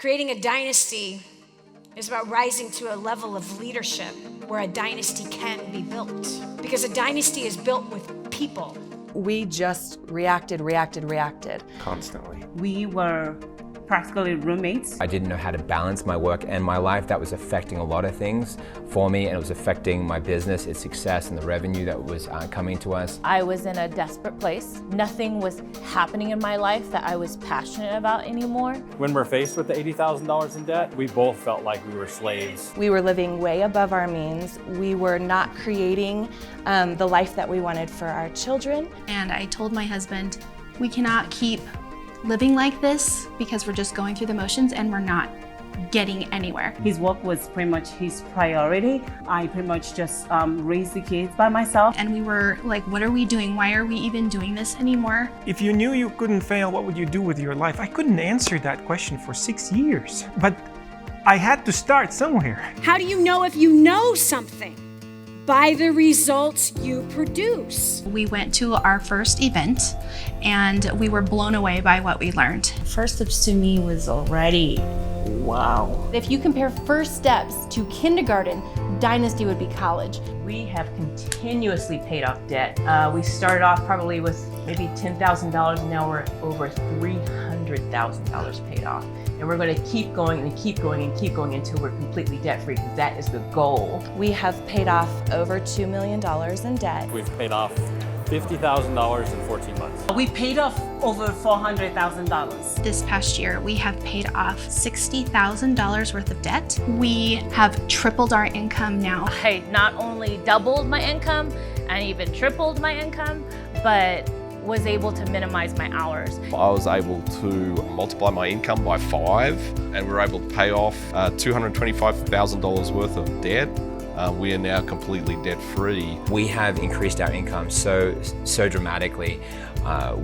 Creating a dynasty is about rising to a level of leadership where a dynasty can be built. Because a dynasty is built with people. We just reacted. Constantly. We were practically roommates. I didn't know how to balance my work and my life. That was affecting a lot of things for me, and it was affecting my business, its success, and the revenue that was coming to us. I was in a desperate place. Nothing was happening in my life that I was passionate about anymore. When we're faced with the $80,000 in debt, we both felt like we were slaves. We were living way above our means. We were not creating the life that we wanted for our children. And I told my husband, we cannot keep living like this because we're just going through the motions and we're not getting anywhere. His work was pretty much his priority. I pretty much just raised the kids by myself. And we were like, what are we doing? Why are we even doing this anymore? If you knew you couldn't fail, what would you do with your life? I couldn't answer that question for 6 years, but I had to start somewhere. How do you know if you know something? By the results you produce. We went to our first event and we were blown away by what we learned. First steps to me was already, wow. If you compare first steps to kindergarten, Dynasty would be college. We have continuously paid off debt. We started off probably with maybe $10,000, and now we're over $300,000 paid off. And we're going to keep going and keep going and keep going until we're completely debt-free, because that is the goal. We have paid off over $2 million in debt. We've paid off $50,000 in 14 months. We paid off over $400,000. This past year, we have paid off $60,000 worth of debt. We have tripled our income now. I not only doubled my income and even tripled my income, but was able to minimize my hours. I was able to multiply my income by 5, and we were able to pay off $225,000 worth of debt. We are now completely debt-free. We have increased our income so dramatically.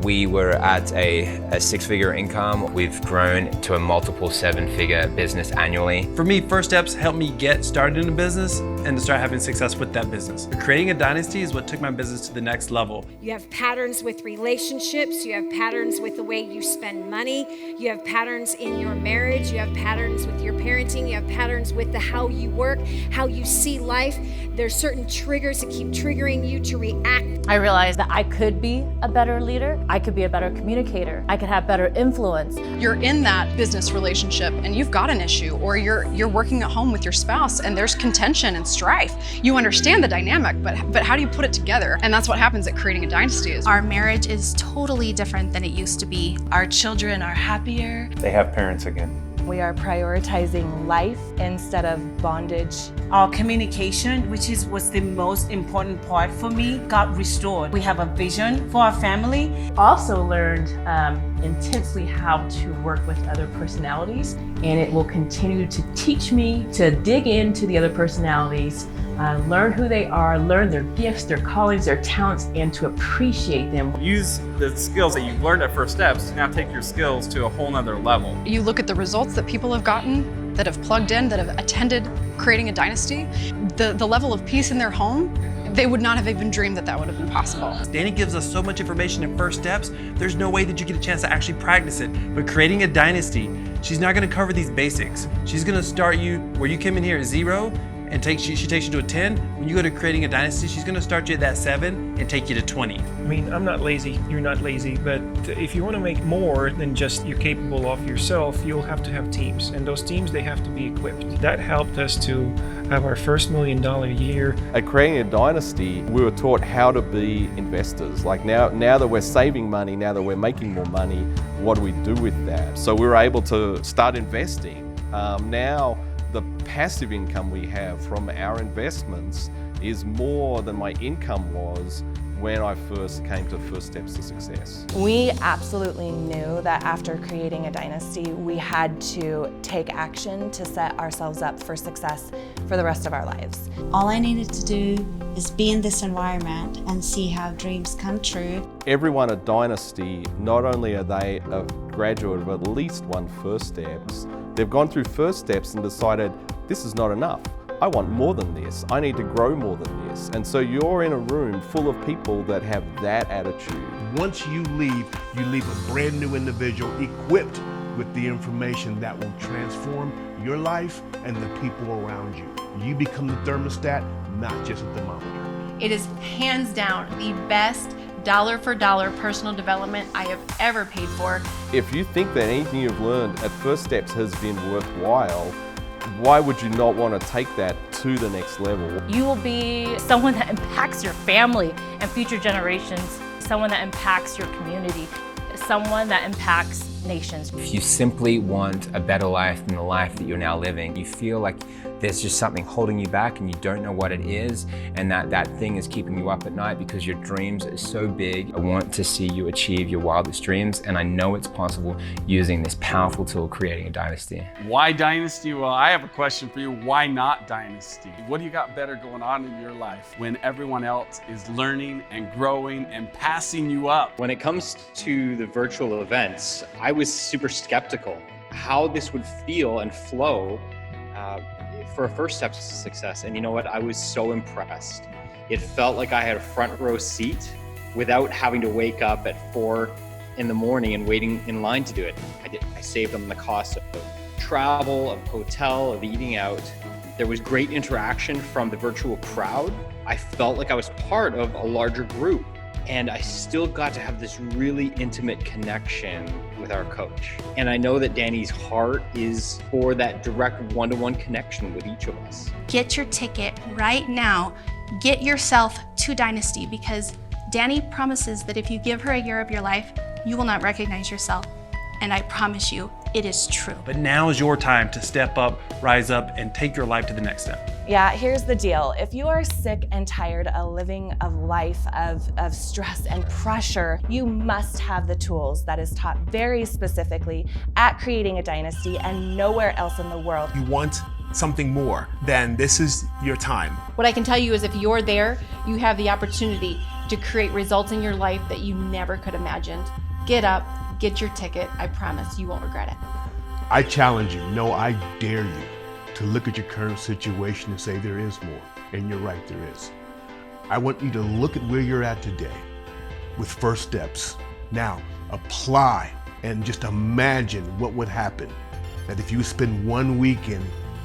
We were at a 6-figure income. We've grown to a multiple 7-figure business annually. For me, first steps helped me get started in a business and to start having success with that business. Creating a dynasty is what took my business to the next level. You have patterns with relationships. You have patterns with the way you spend money. You have patterns in your marriage. You have patterns with your parenting. You have patterns with how you work, how you see life. There's certain triggers that keep triggering you to react. I realized that I could be a better leader. I could be a better communicator. I could have better influence. You're in that business relationship and you've got an issue, or you're working at home with your spouse and there's contention and strife. You understand the dynamic, but how do you put it together? And that's what happens at Creating a Dynasty. Our marriage is totally different than it used to be. Our children are happier. They have parents again. We are prioritizing life instead of bondage. Our communication, which was the most important part for me, got restored. We have a vision for our family. Also learned intensely how to work with other personalities, and it will continue to teach me to dig into the other personalities, learn who they are, learn their gifts, their callings, their talents, and to appreciate them. Use the skills that you've learned at First Steps to now take your skills to a whole nother level. You look at the results that people have gotten, that have plugged in, that have attended Creating a Dynasty, the level of peace in their home, they would not have even dreamed that would have been possible. Dani gives us so much information in first steps, there's no way that you get a chance to actually practice it. But creating a dynasty, she's not gonna cover these basics. She's gonna start you where you came in here at 0, and she takes you to a 10. When you go to Creating a Dynasty, she's gonna start you at that 7 and take you to 20. I mean, I'm not lazy, you're not lazy, but if you want to make more than just you're capable of yourself, you'll have to have teams, and those teams, they have to be equipped. That helped us to have our first $1 million year. At Creating a Dynasty, we were taught how to be investors. Like now that we're saving money, now that we're making more money, what do we do with that? So we were able to start investing. Now, the passive income we have from our investments is more than my income was when I first came to First Steps to Success. We absolutely knew that after creating a dynasty, we had to take action to set ourselves up for success for the rest of our lives. All I needed to do is be in this environment and see how dreams come true. Everyone at Dynasty, not only are they a graduate of at least one First Steps, they've gone through First Steps and decided, this is not enough. I want more than this. I need to grow more than this. And so you're in a room full of people that have that attitude. Once you leave a brand new individual equipped with the information that will transform your life and the people around you. You become the thermostat, not just a thermometer. It is hands down the best dollar for dollar personal development I have ever paid for. If you think that anything you've learned at First Steps has been worthwhile, why would you not want to take that to the next level? You will be someone that impacts your family and future generations, someone that impacts your community, someone that impacts nations. If you simply want a better life than the life that you're now living, you feel like there's just something holding you back and you don't know what it is, and that thing is keeping you up at night because your dreams are so big. I want to see you achieve your wildest dreams, and I know it's possible using this powerful tool, creating a dynasty. Why Dynasty? Well, I have a question for you. Why not Dynasty? What do you got better going on in your life when everyone else is learning and growing and passing you up? When it comes to the virtual events, I was super skeptical how this would feel and flow for a First Steps to success. And you know what? I was so impressed. It felt like I had a front row seat without having to wake up at 4 in the morning and waiting in line to do it. I saved on the cost of travel, of hotel, of eating out. There was great interaction from the virtual crowd. I felt like I was part of a larger group, and I still got to have this really intimate connection with our coach. And I know that Dani's heart is for that direct one-to-one connection with each of us. Get your ticket right now. Get yourself to Dynasty, because Dani promises that if you give her a year of your life, you will not recognize yourself. And I promise you, it is true. But now is your time to step up, rise up, and take your life to the next step. Yeah, here's the deal. If you are sick and tired of living a life of stress and pressure, you must have the tools that is taught very specifically at Creating a Dynasty and nowhere else in the world. You want something more, then this is your time. What I can tell you is if you're there, you have the opportunity to create results in your life that you never could imagine. Get up, get your ticket. I promise you won't regret it. I challenge you, no, I dare you to look at your current situation and say there is more. And you're right, there is. I want you to look at where you're at today with First Steps. Now, apply and just imagine what would happen that if you spend one weekend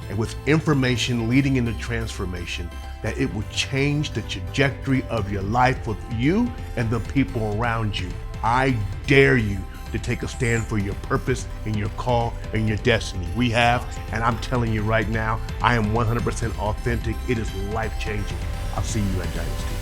and with information leading into transformation, that it would change the trajectory of your life with you and the people around you. I dare you to take a stand for your purpose and your call and your destiny. We have, and I'm telling you right now, I am 100% authentic. It is life-changing. I'll see you at Dynasty.